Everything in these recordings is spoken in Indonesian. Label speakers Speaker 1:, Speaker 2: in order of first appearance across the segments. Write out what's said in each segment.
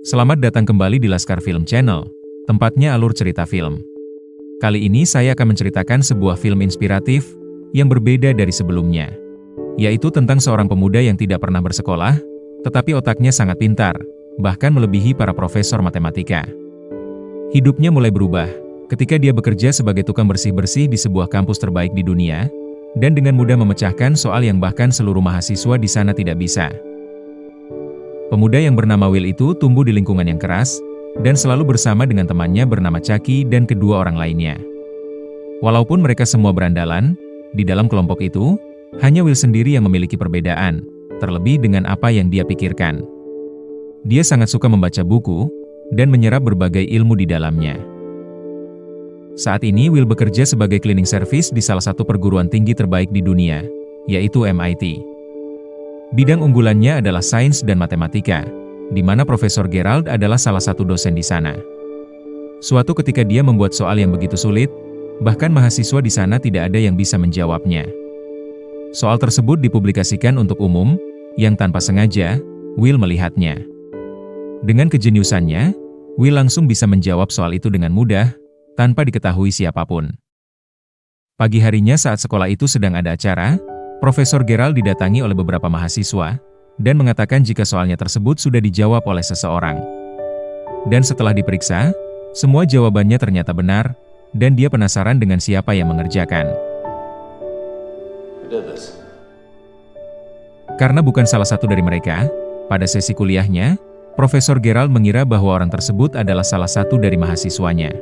Speaker 1: Selamat datang kembali di Laskar Film Channel, tempatnya alur cerita film. Kali ini saya akan menceritakan sebuah film inspiratif yang berbeda dari sebelumnya, yaitu tentang seorang pemuda yang tidak pernah bersekolah, tetapi otaknya sangat pintar, bahkan melebihi para profesor matematika. Hidupnya mulai berubah ketika dia bekerja sebagai tukang bersih-bersih di sebuah kampus terbaik di dunia, dan dengan mudah memecahkan soal yang bahkan seluruh mahasiswa di sana tidak bisa. Pemuda yang bernama Will itu tumbuh di lingkungan yang keras, dan selalu bersama dengan temannya bernama Chucky dan kedua orang lainnya. Walaupun mereka semua berandalan, di dalam kelompok itu, hanya Will sendiri yang memiliki perbedaan, terlebih dengan apa yang dia pikirkan. Dia sangat suka membaca buku, dan menyerap berbagai ilmu di dalamnya. Saat ini Will bekerja sebagai cleaning service di salah satu perguruan tinggi terbaik di dunia, yaitu MIT. Bidang unggulannya adalah sains dan matematika, di mana Profesor Gerald adalah salah satu dosen di sana. Suatu ketika dia membuat soal yang begitu sulit, bahkan mahasiswa di sana tidak ada yang bisa menjawabnya. Soal tersebut dipublikasikan untuk umum, yang tanpa sengaja, Will melihatnya. Dengan kejeniusannya, Will langsung bisa menjawab soal itu dengan mudah, tanpa diketahui siapapun. Pagi harinya saat sekolah itu sedang ada acara, Profesor Gerald didatangi oleh beberapa mahasiswa, dan mengatakan jika soalnya tersebut sudah dijawab oleh seseorang. Dan setelah diperiksa, semua jawabannya ternyata benar, dan dia penasaran dengan siapa yang mengerjakan. Karena bukan salah satu dari mereka, pada sesi kuliahnya, Profesor Gerald mengira bahwa orang tersebut adalah salah satu dari mahasiswanya.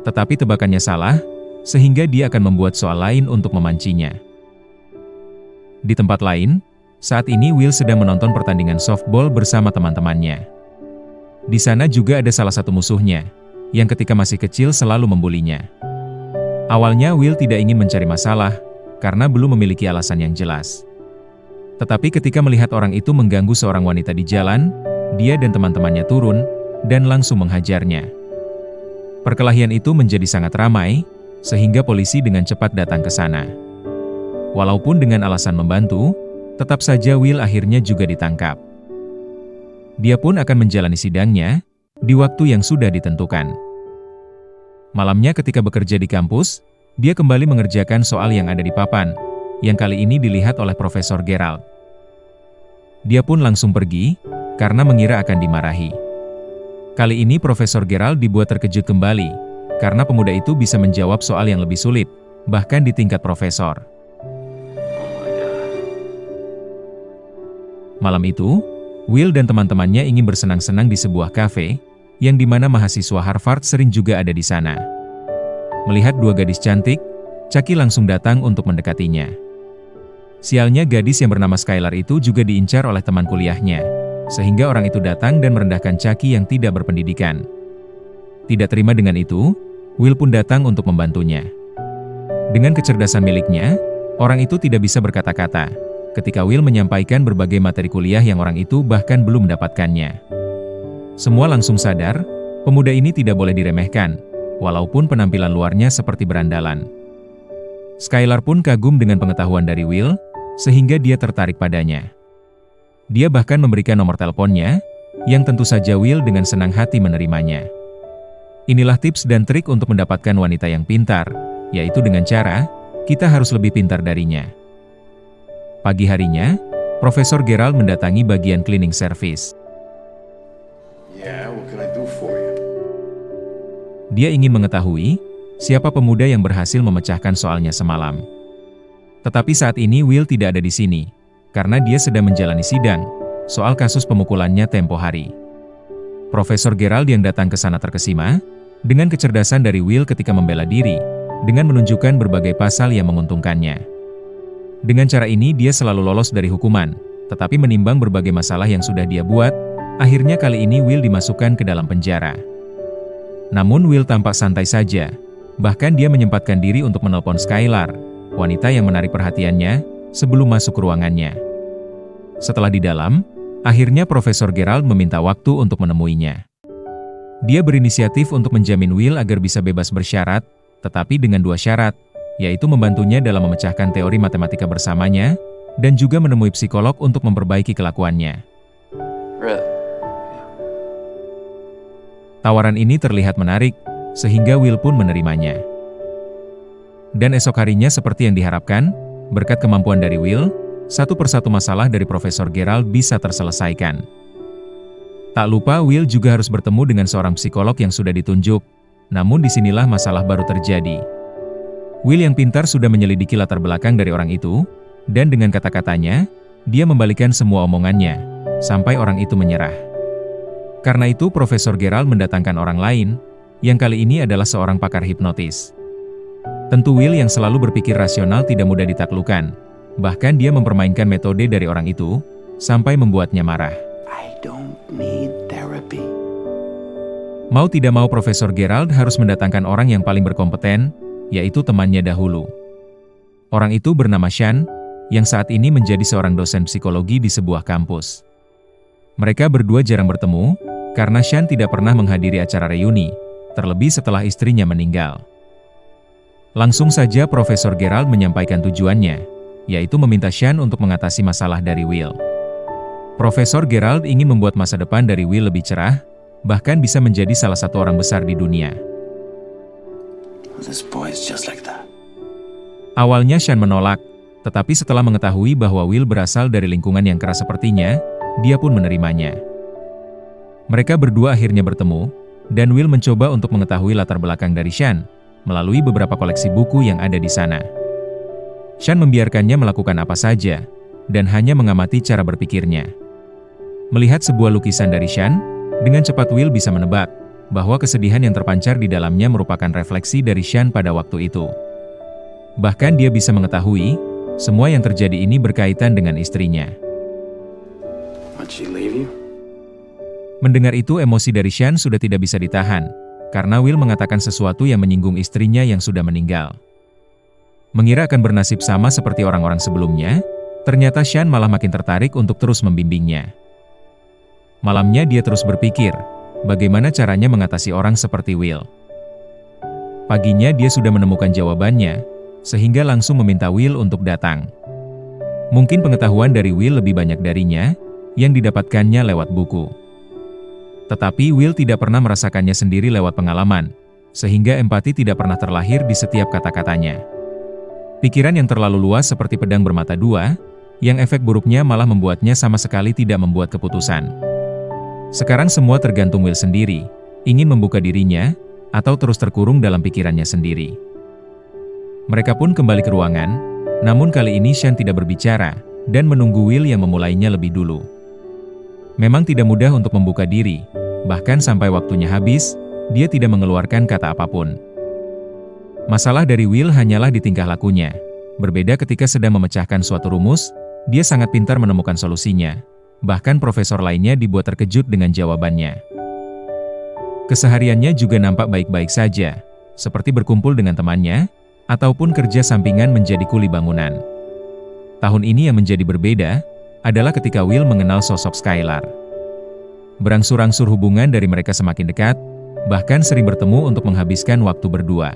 Speaker 1: Tetapi tebakannya salah, sehingga dia akan membuat soal lain untuk memancingnya. Di tempat lain, saat ini Will sedang menonton pertandingan softball bersama teman-temannya. Di sana juga ada salah satu musuhnya, yang ketika masih kecil selalu membulinya. Awalnya Will tidak ingin mencari masalah, karena belum memiliki alasan yang jelas. Tetapi ketika melihat orang itu mengganggu seorang wanita di jalan, dia dan teman-temannya turun, dan langsung menghajarnya. Perkelahian itu menjadi sangat ramai, sehingga polisi dengan cepat datang ke sana. Walaupun dengan alasan membantu, tetap saja Will akhirnya juga ditangkap. Dia pun akan menjalani sidangnya, di waktu yang sudah ditentukan. Malamnya ketika bekerja di kampus, dia kembali mengerjakan soal yang ada di papan, yang kali ini dilihat oleh Profesor Gerald. Dia pun langsung pergi, karena mengira akan dimarahi. Kali ini Profesor Gerald dibuat terkejut kembali, karena pemuda itu bisa menjawab soal yang lebih sulit, bahkan di tingkat profesor. Malam itu, Will dan teman-temannya ingin bersenang-senang di sebuah kafe, yang dimana mahasiswa Harvard sering juga ada di sana. Melihat dua gadis cantik, Chucky langsung datang untuk mendekatinya. Sialnya gadis yang bernama Skylar itu juga diincar oleh teman kuliahnya, sehingga orang itu datang dan merendahkan Chucky yang tidak berpendidikan. Tidak terima dengan itu, Will pun datang untuk membantunya. Dengan kecerdasan miliknya, orang itu tidak bisa berkata-kata, ketika Will menyampaikan berbagai materi kuliah yang orang itu bahkan belum mendapatkannya. Semua langsung sadar, pemuda ini tidak boleh diremehkan, walaupun penampilan luarnya seperti berandalan. Skylar pun kagum dengan pengetahuan dari Will, sehingga dia tertarik padanya. Dia bahkan memberikan nomor teleponnya, yang tentu saja Will dengan senang hati menerimanya. Inilah tips dan trik untuk mendapatkan wanita yang pintar, yaitu dengan cara, kita harus lebih pintar darinya. Pagi harinya, Profesor Gerald mendatangi bagian cleaning service. Dia ingin mengetahui siapa pemuda yang berhasil memecahkan soalnya semalam. Tetapi saat ini Will tidak ada di sini, karena dia sedang menjalani sidang soal kasus pemukulannya tempo hari. Profesor Gerald yang datang ke sana terkesima dengan kecerdasan dari Will ketika membela diri, dengan menunjukkan berbagai pasal yang menguntungkannya. Dengan cara ini dia selalu lolos dari hukuman, tetapi menimbang berbagai masalah yang sudah dia buat, akhirnya kali ini Will dimasukkan ke dalam penjara. Namun Will tampak santai saja, bahkan dia menyempatkan diri untuk menelpon Skylar, wanita yang menarik perhatiannya, sebelum masuk ke ruangannya. Setelah di dalam, akhirnya Profesor Gerald meminta waktu untuk menemuinya. Dia berinisiatif untuk menjamin Will agar bisa bebas bersyarat, tetapi dengan dua syarat. yaitu membantunya dalam memecahkan teori matematika bersamanya, dan juga menemui psikolog untuk memperbaiki kelakuannya.
Speaker 2: Really?
Speaker 1: Tawaran ini terlihat menarik, sehingga Will pun menerimanya. Dan esok harinya seperti yang diharapkan, berkat kemampuan dari Will, satu persatu masalah dari Profesor Gerald bisa terselesaikan. Tak lupa Will juga harus bertemu dengan seorang psikolog yang sudah ditunjuk, namun disinilah masalah baru terjadi. Will yang pintar sudah menyelidiki latar belakang dari orang itu, dan dengan kata-katanya, dia membalikan semua omongannya, sampai orang itu menyerah. Karena itu Profesor Gerald mendatangkan orang lain, yang kali ini adalah seorang pakar hipnotis. Tentu Will yang selalu berpikir rasional tidak mudah ditaklukkan, bahkan dia mempermainkan metode dari orang itu, sampai membuatnya marah.
Speaker 2: I don't need therapy.
Speaker 1: Mau tidak mau Profesor Gerald harus mendatangkan orang yang paling berkompeten, yaitu temannya dahulu. Orang itu bernama Sean, yang saat ini menjadi seorang dosen psikologi di sebuah kampus. Mereka berdua jarang bertemu, karena Sean tidak pernah menghadiri acara reuni, terlebih setelah istrinya meninggal. Langsung saja Profesor Gerald menyampaikan tujuannya, yaitu meminta Sean untuk mengatasi masalah dari Will. Profesor Gerald ingin membuat masa depan dari Will lebih cerah, bahkan bisa menjadi salah satu orang besar di dunia.
Speaker 2: This boy is just like that.
Speaker 1: Awalnya Sean menolak, tetapi setelah mengetahui bahwa Will berasal dari lingkungan yang keras sepertinya, dia pun menerimanya. Mereka berdua akhirnya bertemu, dan Will mencoba untuk mengetahui latar belakang dari Sean, melalui beberapa koleksi buku yang ada di sana. Sean membiarkannya melakukan apa saja, dan hanya mengamati cara berpikirnya. Melihat sebuah lukisan dari Sean, dengan cepat Will bisa menebak, bahwa kesedihan yang terpancar di dalamnya merupakan refleksi dari Sean pada waktu itu. Bahkan dia bisa mengetahui, semua yang terjadi ini berkaitan dengan istrinya.
Speaker 2: Why'd she leave you?
Speaker 1: Mendengar itu emosi dari Sean sudah tidak bisa ditahan, karena Will mengatakan sesuatu yang menyinggung istrinya yang sudah meninggal. Mengira akan bernasib sama seperti orang-orang sebelumnya, ternyata Sean malah makin tertarik untuk terus membimbingnya. Malamnya dia terus berpikir, bagaimana caranya mengatasi orang seperti Will. Paginya dia sudah menemukan jawabannya, sehingga langsung meminta Will untuk datang. Mungkin pengetahuan dari Will lebih banyak darinya, yang didapatkannya lewat buku. Tetapi Will tidak pernah merasakannya sendiri lewat pengalaman, sehingga empati tidak pernah terlahir di setiap kata-katanya. Pikiran yang terlalu luas seperti pedang bermata dua, yang efek buruknya malah membuatnya sama sekali tidak membuat keputusan. Sekarang semua tergantung Will sendiri, ingin membuka dirinya, atau terus terkurung dalam pikirannya sendiri. Mereka pun kembali ke ruangan, namun kali ini Sean tidak berbicara, dan menunggu Will yang memulainya lebih dulu. Memang tidak mudah untuk membuka diri, bahkan sampai waktunya habis, dia tidak mengeluarkan kata apapun. Masalah dari Will hanyalah di tingkah lakunya. Berbeda ketika sedang memecahkan suatu rumus, dia sangat pintar menemukan solusinya. Bahkan profesor lainnya dibuat terkejut dengan jawabannya. Kesehariannya juga nampak baik-baik saja, seperti berkumpul dengan temannya, ataupun kerja sampingan menjadi kuli bangunan. Tahun ini yang menjadi berbeda, adalah ketika Will mengenal sosok Skylar. Berangsur-angsur hubungan dari mereka semakin dekat, bahkan sering bertemu untuk menghabiskan waktu berdua.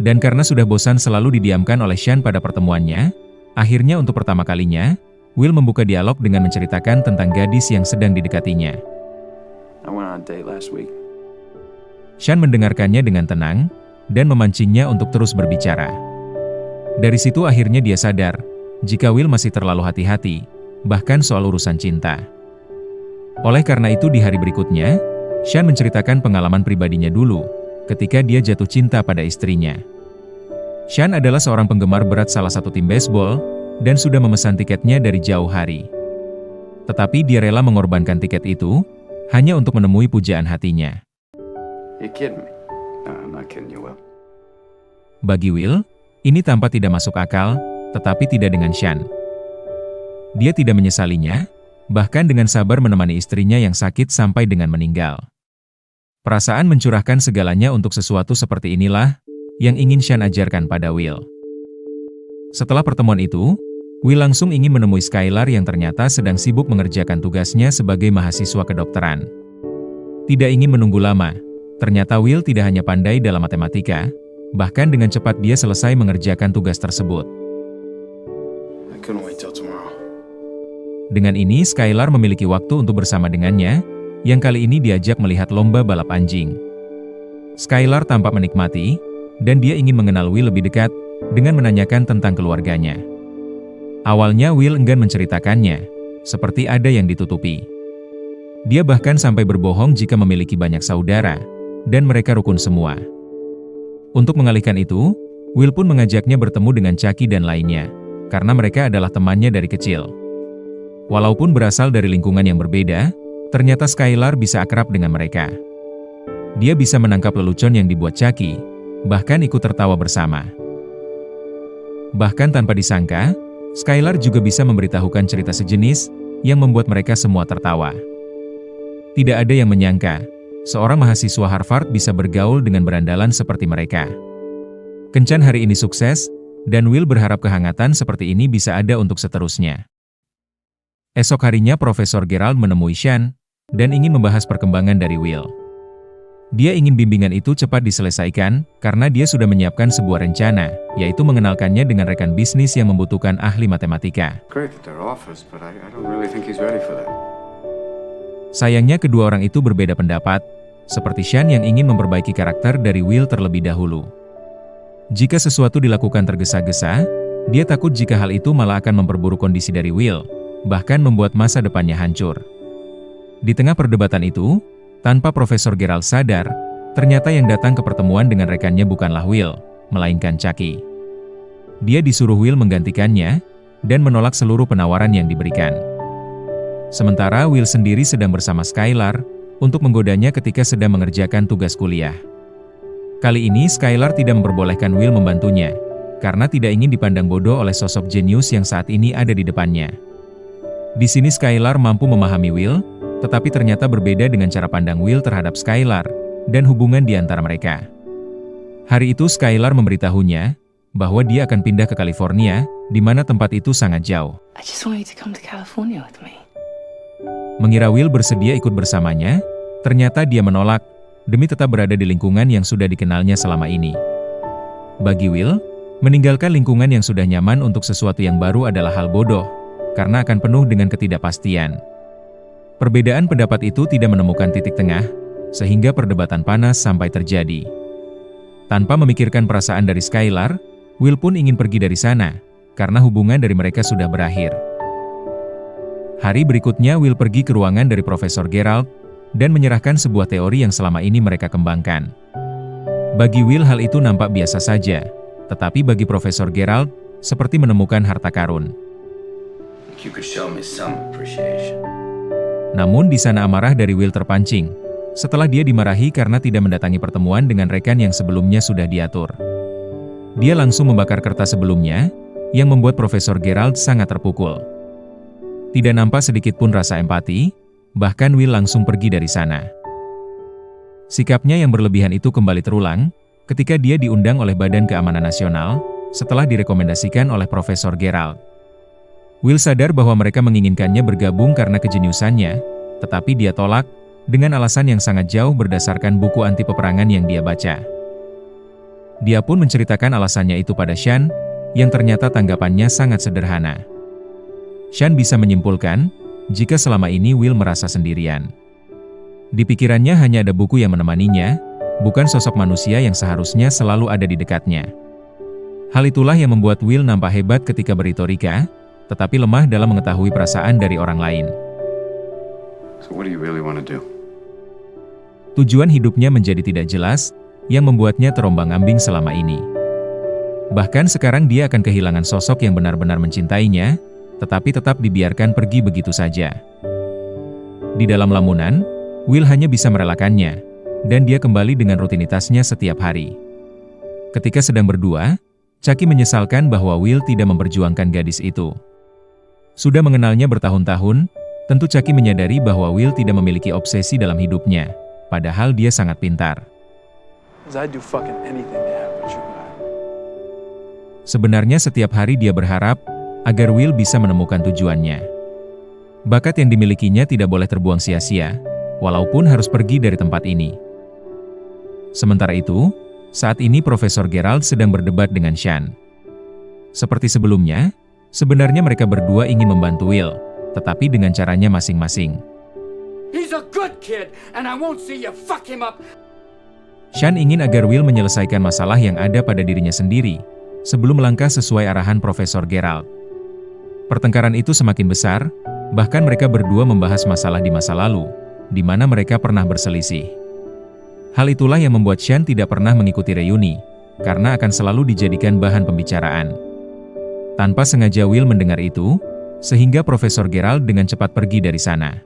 Speaker 1: Dan karena sudah bosan selalu didiamkan oleh Sean pada pertemuannya, akhirnya untuk pertama kalinya, Will membuka dialog dengan menceritakan tentang gadis yang sedang didekatinya.
Speaker 2: I went on a date last week.
Speaker 1: Sean mendengarkannya dengan tenang, dan memancingnya untuk terus berbicara. Dari situ akhirnya dia sadar, jika Will masih terlalu hati-hati, bahkan soal urusan cinta. Oleh karena itu di hari berikutnya, Sean menceritakan pengalaman pribadinya dulu, ketika dia jatuh cinta pada istrinya. Sean adalah seorang penggemar berat salah satu tim baseball, dan sudah memesan tiketnya dari jauh hari. Tetapi dia rela mengorbankan tiket itu, hanya untuk menemui pujaan hatinya.
Speaker 2: You kidding me? No, I'm not kidding you, Will.
Speaker 1: Bagi Will, ini tampak tidak masuk akal, tetapi tidak dengan Sean. Dia tidak menyesalinya, bahkan dengan sabar menemani istrinya yang sakit sampai dengan meninggal. Perasaan mencurahkan segalanya untuk sesuatu seperti inilah, yang ingin Sean ajarkan pada Will. Setelah pertemuan itu, Will langsung ingin menemui Skylar yang ternyata sedang sibuk mengerjakan tugasnya sebagai mahasiswa kedokteran. Tidak ingin menunggu lama, ternyata Will tidak hanya pandai dalam matematika, Bahkan dengan cepat dia selesai mengerjakan tugas tersebut.
Speaker 2: I couldn't wait till tomorrow.
Speaker 1: Dengan ini Skylar memiliki waktu untuk bersama dengannya, yang kali ini diajak melihat lomba balap anjing. Skylar tampak menikmati, dan dia ingin mengenal Will lebih dekat, dengan menanyakan tentang keluarganya. Awalnya Will enggan menceritakannya, seperti ada yang ditutupi. Dia bahkan sampai berbohong jika memiliki banyak saudara, dan mereka rukun semua. Untuk mengalihkan itu, Will pun mengajaknya bertemu dengan Chucky dan lainnya, karena mereka adalah temannya dari kecil. Walaupun berasal dari lingkungan yang berbeda, ternyata Skylar bisa akrab dengan mereka. Dia bisa menangkap lelucon yang dibuat Chucky, bahkan ikut tertawa bersama. Bahkan tanpa disangka, Skylar juga bisa memberitahukan cerita sejenis, yang membuat mereka semua tertawa. Tidak ada yang menyangka, seorang mahasiswa Harvard bisa bergaul dengan berandalan seperti mereka. Kencan hari ini sukses, dan Will berharap kehangatan seperti ini bisa ada untuk seterusnya. Esok harinya Profesor Gerald menemui Sean, dan ingin membahas perkembangan dari Will. Dia ingin bimbingan itu cepat diselesaikan, karena dia sudah menyiapkan sebuah rencana, yaitu mengenalkannya dengan rekan bisnis yang membutuhkan ahli matematika.
Speaker 2: Great that they're offers, but I don't really think he's ready for that.
Speaker 1: Sayangnya kedua orang itu berbeda pendapat, seperti Sean yang ingin memperbaiki karakter dari Will terlebih dahulu. Jika sesuatu dilakukan tergesa-gesa, dia takut jika hal itu malah akan memperburuk kondisi dari Will, bahkan membuat masa depannya hancur. Di tengah perdebatan itu, tanpa Profesor Gerald sadar, ternyata yang datang ke pertemuan dengan rekannya bukanlah Will, melainkan Chucky. Dia disuruh Will menggantikannya, dan menolak seluruh penawaran yang diberikan. Sementara Will sendiri sedang bersama Skylar, untuk menggodanya ketika sedang mengerjakan tugas kuliah. Kali ini Skylar tidak memperbolehkan Will membantunya, karena tidak ingin dipandang bodoh oleh sosok jenius yang saat ini ada di depannya. Di sini Skylar mampu memahami Will, tetapi ternyata berbeda dengan cara pandang Will terhadap Skylar, dan hubungan di antara mereka. Hari itu Skylar memberitahunya, bahwa dia akan pindah ke California, di mana tempat itu sangat jauh.
Speaker 3: I just want you to come to California with me.
Speaker 1: Mengira Will bersedia ikut bersamanya, ternyata dia menolak, demi tetap berada di lingkungan yang sudah dikenalnya selama ini. Bagi Will, meninggalkan lingkungan yang sudah nyaman untuk sesuatu yang baru adalah hal bodoh, karena akan penuh dengan ketidakpastian. Perbedaan pendapat itu tidak menemukan titik tengah, sehingga perdebatan panas sampai terjadi. Tanpa memikirkan perasaan dari Skylar, Will pun ingin pergi dari sana, karena hubungan dari mereka sudah berakhir. Hari berikutnya Will pergi ke ruangan dari Profesor Gerald, dan menyerahkan sebuah teori yang selama ini mereka kembangkan. Bagi Will hal itu nampak biasa saja, tetapi bagi Profesor Gerald, seperti menemukan harta karun.
Speaker 2: You could show me some appreciation.
Speaker 1: Namun di sana amarah dari Will terpancing, setelah dia dimarahi karena tidak mendatangi pertemuan dengan rekan yang sebelumnya sudah diatur. Dia langsung membakar kertas sebelumnya, yang membuat Profesor Gerald sangat terpukul. Tidak nampak sedikit pun rasa empati, bahkan Will langsung pergi dari sana. Sikapnya yang berlebihan itu kembali terulang, ketika dia diundang oleh Badan Keamanan Nasional, setelah direkomendasikan oleh Profesor Gerald. Will sadar bahwa mereka menginginkannya bergabung karena kejeniusannya, tetapi dia tolak, dengan alasan yang sangat jauh berdasarkan buku anti peperangan yang dia baca. Dia pun menceritakan alasannya itu pada Sean, yang ternyata tanggapannya sangat sederhana. Sean bisa menyimpulkan, jika selama ini Will merasa sendirian. Di pikirannya hanya ada buku yang menemaninya, bukan sosok manusia yang seharusnya selalu ada di dekatnya. Hal itulah yang membuat Will nampak hebat ketika berretorika, tetapi lemah dalam mengetahui perasaan dari orang lain.
Speaker 2: So what do you really want to do?
Speaker 1: Tujuan hidupnya menjadi tidak jelas, yang membuatnya terombang-ambing selama ini. Bahkan sekarang dia akan kehilangan sosok yang benar-benar mencintainya, tetapi tetap dibiarkan pergi begitu saja. Di dalam lamunan, Will hanya bisa merelakannya, dan dia kembali dengan rutinitasnya setiap hari. Ketika sedang berdua, Chucky menyesalkan bahwa Will tidak memperjuangkan gadis itu. Sudah mengenalnya bertahun-tahun, tentu Chucky menyadari bahwa Will tidak memiliki obsesi dalam hidupnya, padahal dia sangat pintar. Sebenarnya setiap hari dia berharap, agar Will bisa menemukan tujuannya. Bakat yang dimilikinya tidak boleh terbuang sia-sia, walaupun harus pergi dari tempat ini. Sementara itu, Saat ini Profesor Gerald sedang berdebat dengan Sean. Seperti sebelumnya, sebenarnya mereka berdua ingin membantu Will, tetapi dengan caranya masing-masing.
Speaker 2: He's a good kid, and I won't see you fuck him up.
Speaker 1: Sean ingin agar Will menyelesaikan masalah yang ada pada dirinya sendiri, sebelum melangkah sesuai arahan Profesor Gerald. Pertengkaran itu semakin besar, bahkan mereka berdua membahas masalah di masa lalu, di mana mereka pernah berselisih. Hal itulah yang membuat Sean tidak pernah mengikuti reuni, karena akan selalu dijadikan bahan pembicaraan. Tanpa sengaja Will mendengar itu, sehingga Profesor Gerald dengan cepat pergi dari sana.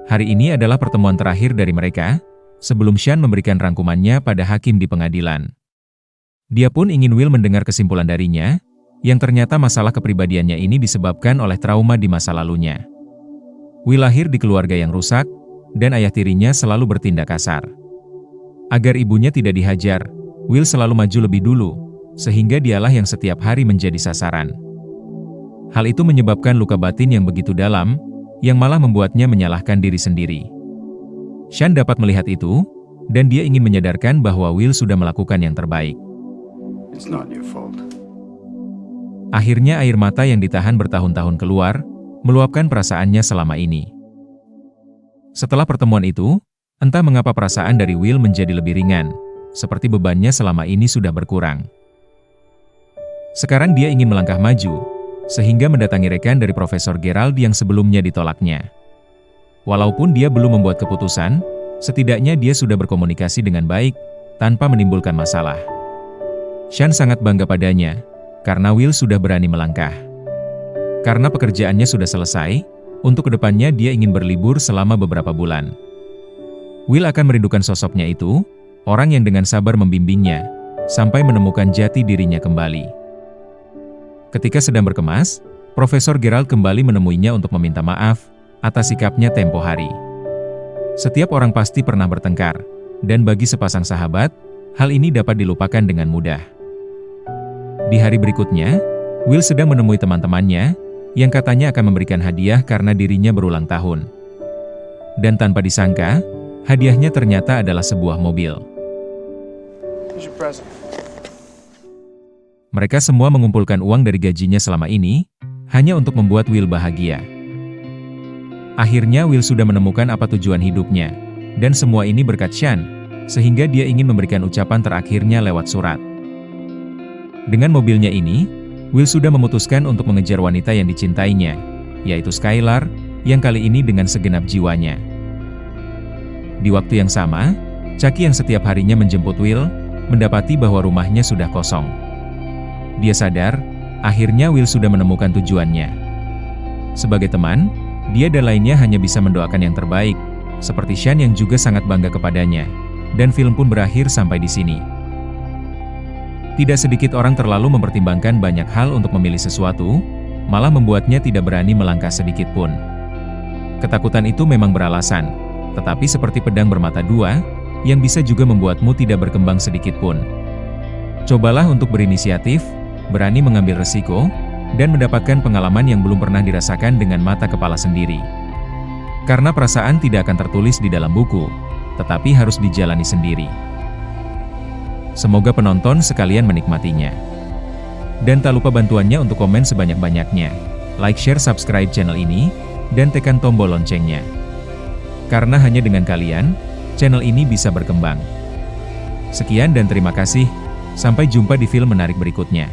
Speaker 1: Hari ini adalah pertemuan terakhir dari mereka, sebelum Sean memberikan rangkumannya pada hakim di pengadilan. Dia pun ingin Will mendengar kesimpulan darinya, yang ternyata masalah kepribadiannya ini disebabkan oleh trauma di masa lalunya. Will lahir di keluarga yang rusak, dan ayah tirinya selalu bertindak kasar. Agar ibunya tidak dihajar, Will selalu maju lebih dulu, sehingga dialah yang setiap hari menjadi sasaran. Hal itu menyebabkan luka batin yang begitu dalam, yang malah membuatnya menyalahkan diri sendiri. Sean dapat melihat itu, dan dia ingin menyadarkan bahwa Will sudah melakukan yang terbaik.
Speaker 2: It's not your fault.
Speaker 1: Akhirnya air mata yang ditahan bertahun-tahun keluar, meluapkan perasaannya selama ini. Setelah pertemuan itu, entah mengapa perasaan dari Will menjadi lebih ringan, seperti bebannya selama ini sudah berkurang. Sekarang dia ingin melangkah maju, sehingga mendatangi rekan dari Profesor Gerald yang sebelumnya ditolaknya. Walaupun dia belum membuat keputusan, setidaknya dia sudah berkomunikasi dengan baik, tanpa menimbulkan masalah. Sean sangat bangga padanya, karena Will sudah berani melangkah. Karena pekerjaannya sudah selesai, untuk kedepannya dia ingin berlibur selama beberapa bulan. Will akan merindukan sosoknya itu, orang yang dengan sabar membimbingnya, sampai menemukan jati dirinya kembali. Ketika sedang berkemas, Profesor Gerald kembali menemuinya untuk meminta maaf atas sikapnya tempo hari. Setiap orang pasti pernah bertengkar, dan bagi sepasang sahabat, hal ini dapat dilupakan dengan mudah. Di hari berikutnya, Will sedang menemui teman-temannya, yang katanya akan memberikan hadiah karena dirinya berulang tahun. Dan tanpa disangka, hadiahnya ternyata adalah sebuah mobil.
Speaker 2: Here's your present.
Speaker 1: Mereka semua mengumpulkan uang dari gajinya selama ini, hanya untuk membuat Will bahagia. Akhirnya Will sudah menemukan apa tujuan hidupnya, dan semua ini berkat Sean, sehingga dia ingin memberikan ucapan terakhirnya lewat surat. Dengan mobilnya ini, Will sudah memutuskan untuk mengejar wanita yang dicintainya, yaitu Skylar, yang kali ini dengan segenap jiwanya. Di waktu yang sama, Chucky yang setiap harinya menjemput Will, mendapati bahwa rumahnya sudah kosong. Dia sadar, akhirnya Will sudah menemukan tujuannya. Sebagai teman, dia dan lainnya hanya bisa mendoakan yang terbaik, seperti Sean yang juga sangat bangga kepadanya, dan film pun berakhir sampai di sini. Tidak sedikit orang terlalu mempertimbangkan banyak hal untuk memilih sesuatu, malah membuatnya tidak berani melangkah sedikit pun. Ketakutan itu memang beralasan, tetapi seperti pedang bermata dua, yang bisa juga membuatmu tidak berkembang sedikit pun. Cobalah untuk berinisiatif, berani mengambil resiko, dan mendapatkan pengalaman yang belum pernah dirasakan dengan mata kepala sendiri. Karena perasaan tidak akan tertulis di dalam buku, tetapi harus dijalani sendiri. Semoga penonton sekalian menikmatinya. Dan tak lupa bantuannya untuk komen sebanyak-banyaknya, like, share, subscribe channel ini, dan tekan tombol loncengnya. Karena hanya dengan kalian, channel ini bisa berkembang. Sekian dan terima kasih, sampai jumpa di film menarik berikutnya.